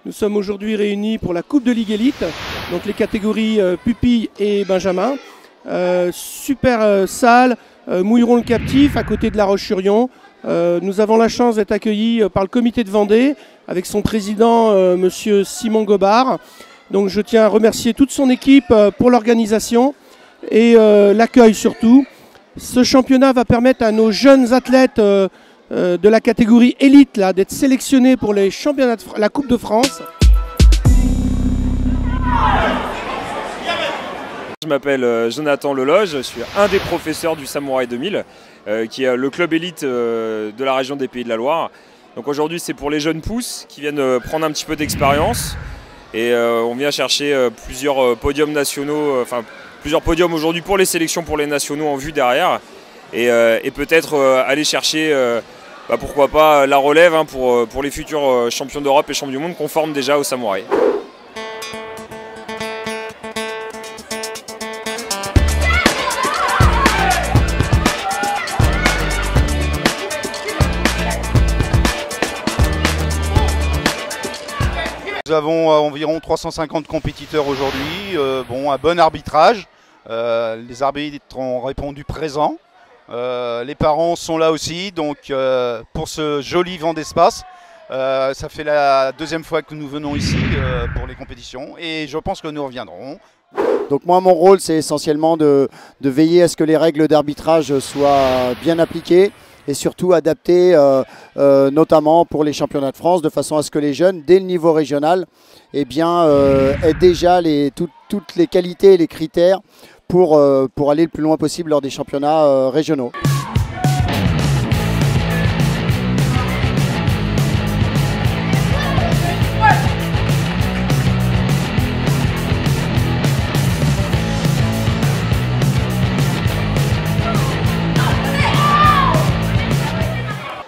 Nous sommes aujourd'hui réunis pour la Coupe de Ligue Élite, donc les catégories pupilles et benjamin. Super salle, Mouilleron le Captif, à côté de La Roche-sur-Yon. Nous avons la chance d'être accueillis par le comité de Vendée, avec son président, monsieur Simon Gobard. Donc je tiens à remercier toute son équipe pour l'organisation et l'accueil surtout. Ce championnat va permettre à nos jeunes athlètes de la catégorie élite d'être sélectionnés pour les championnats la Coupe de France. Je m'appelle Jonathan Leloge, je suis un des professeurs du Samouraï 2000, qui est le club élite de la région des Pays de la Loire. Donc aujourd'hui c'est pour les jeunes pousses qui viennent prendre un petit peu d'expérience et on vient chercher plusieurs podiums nationaux, enfin plusieurs podiums aujourd'hui pour les sélections pour les nationaux en vue derrière et peut-être aller chercher pourquoi pas la relève pour les futurs champions d'Europe et champions du monde qu'on forme déjà au Samouraï. Nous avons environ 350 compétiteurs aujourd'hui, un bon arbitrage. Les arbitres ont répondu présent. Les parents sont là aussi, donc pour ce joli vent d'espace. Ça fait la deuxième fois que nous venons ici pour les compétitions et je pense que nous reviendrons. Donc moi mon rôle c'est essentiellement de veiller à ce que les règles d'arbitrage soient bien appliquées et surtout adaptées notamment pour les championnats de France de façon à ce que les jeunes dès le niveau régional aient déjà toutes les qualités et les critères pour aller le plus loin possible lors des championnats régionaux.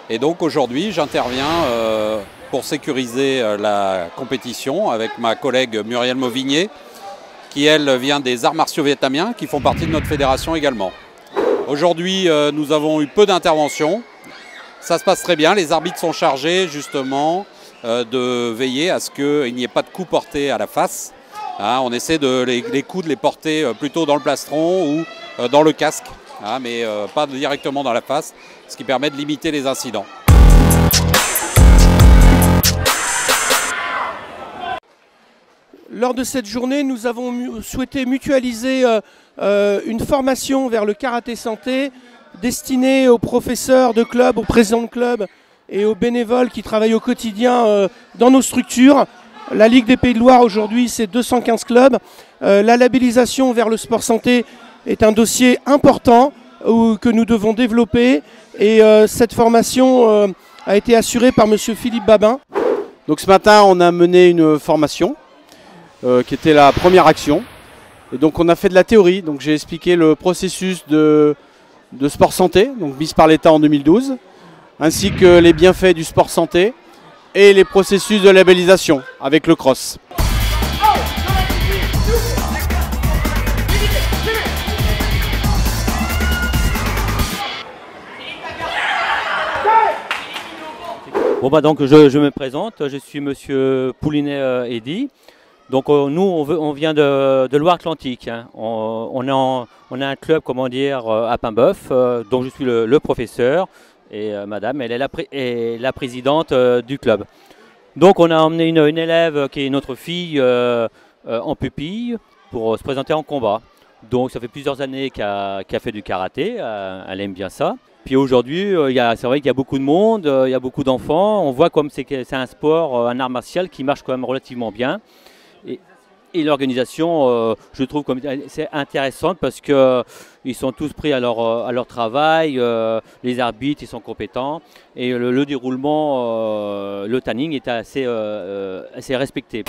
Et donc aujourd'hui j'interviens pour sécuriser la compétition avec ma collègue Muriel Mauvigné, qui elle vient des arts martiaux vietnamiens qui font partie de notre fédération également. Aujourd'hui nous avons eu peu d'interventions, ça se passe très bien, les arbitres sont chargés justement de veiller à ce qu'il n'y ait pas de coups portés à la face. On essaie de les coups de les porter plutôt dans le plastron ou dans le casque, mais pas directement dans la face, ce qui permet de limiter les incidents. Lors de cette journée, nous avons souhaité mutualiser une formation vers le karaté santé destinée aux professeurs de club, aux présidents de club et aux bénévoles qui travaillent au quotidien dans nos structures. La Ligue des Pays de Loire aujourd'hui, c'est 215 clubs. La labellisation vers le sport santé est un dossier important que nous devons développer et cette formation a été assurée par M. Philippe Babin. Donc ce matin, on a mené une formation qui était la première action. Et donc on a fait de la théorie, donc j'ai expliqué le processus de sport santé, donc mis par l'État en 2012, ainsi que les bienfaits du sport santé et les processus de labellisation avec le cross. Donc je me présente, je suis monsieur Poulinet Eddy. Donc nous on vient de Loire-Atlantique. On a un club à Paimboeuf, dont je suis le professeur et madame elle est la présidente du club. Donc on a emmené une élève qui est notre fille en pupille pour se présenter en combat. Donc ça fait plusieurs années qu'elle fait du karaté, elle aime bien ça. Puis aujourd'hui, c'est vrai qu'il y a beaucoup de monde, il y a beaucoup d'enfants. On voit comme c'est un sport, un art martial qui marche quand même relativement bien. Et l'organisation, je trouve comme c'est intéressante parce qu'ils sont tous pris à leur travail, les arbitres ils sont compétents et le déroulement, le tanning est assez respecté.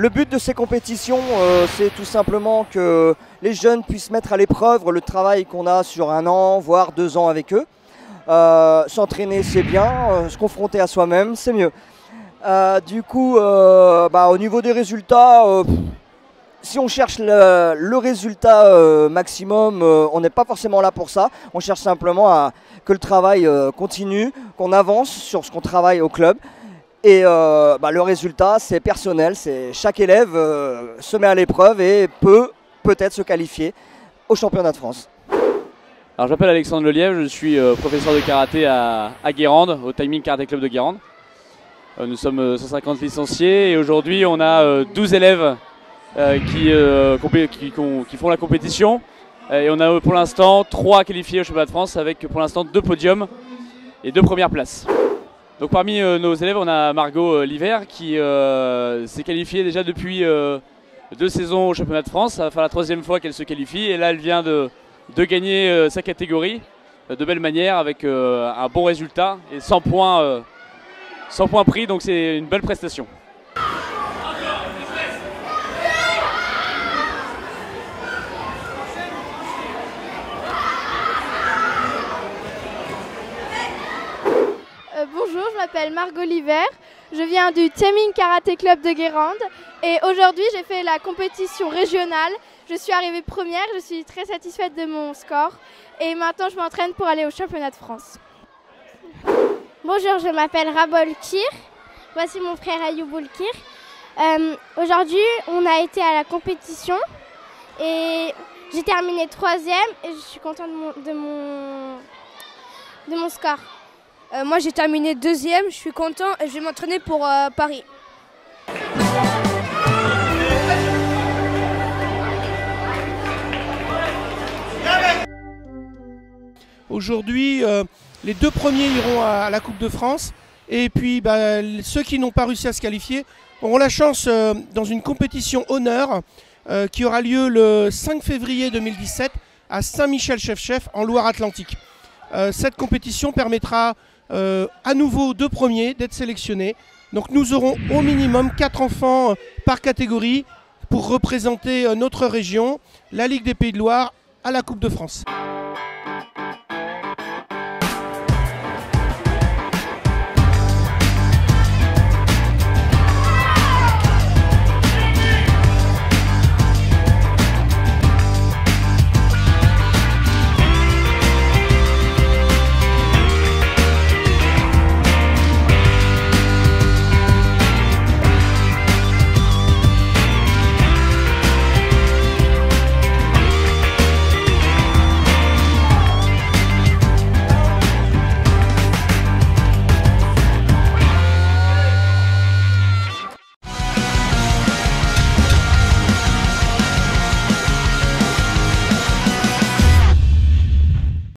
Le but de ces compétitions, c'est tout simplement que les jeunes puissent mettre à l'épreuve le travail qu'on a sur 1 an, voire 2 ans avec eux. S'entraîner, c'est bien, se confronter à soi-même, c'est mieux. Du coup, au niveau des résultats, si on cherche le résultat maximum, on n'est pas forcément là pour ça. On cherche simplement que le travail continue, qu'on avance sur ce qu'on travaille au club. Et le résultat, c'est personnel, c'est chaque élève se met à l'épreuve et peut peut-être se qualifier au championnat de France. Alors je m'appelle Alexandre Lelièvre, je suis professeur de karaté à Guérande, au Timing Karaté Club de Guérande. Nous sommes 150 licenciés et aujourd'hui on a 12 élèves qui font la compétition. Et on a pour l'instant 3 qualifiés au championnat de France avec pour l'instant 2 podiums et 2 premières places. Donc parmi nos élèves, on a Margot Liver qui s'est qualifiée déjà depuis 2 saisons au championnat de France. Ça va faire la 3e fois qu'elle se qualifie et là elle vient de gagner sa catégorie de belle manière avec un bon résultat et 100 points pris, donc c'est une belle prestation. Bonjour, je m'appelle Margot Liver, je viens du Timing Karaté Club de Guérande et aujourd'hui j'ai fait la compétition régionale. Je suis arrivée première, je suis très satisfaite de mon score et maintenant je m'entraîne pour aller au championnat de France. Bonjour, je m'appelle Rabol Kir, voici mon frère Ayoubul Kir. Aujourd'hui on a été à la compétition et j'ai terminé 3e et je suis contente de mon score. Moi j'ai terminé 2e, je suis content et je vais m'entraîner pour Paris. Aujourd'hui, les 2 premiers iront à la Coupe de France et puis ceux qui n'ont pas réussi à se qualifier auront la chance dans une compétition honneur qui aura lieu le 5 février 2017 à Saint-Michel-Chef-Chef en Loire-Atlantique. Cette compétition permettra à nouveau aux 2 premiers d'être sélectionnés. Donc nous aurons au minimum 4 enfants par catégorie pour représenter notre région, la Ligue des Pays de Loire à la Coupe de France.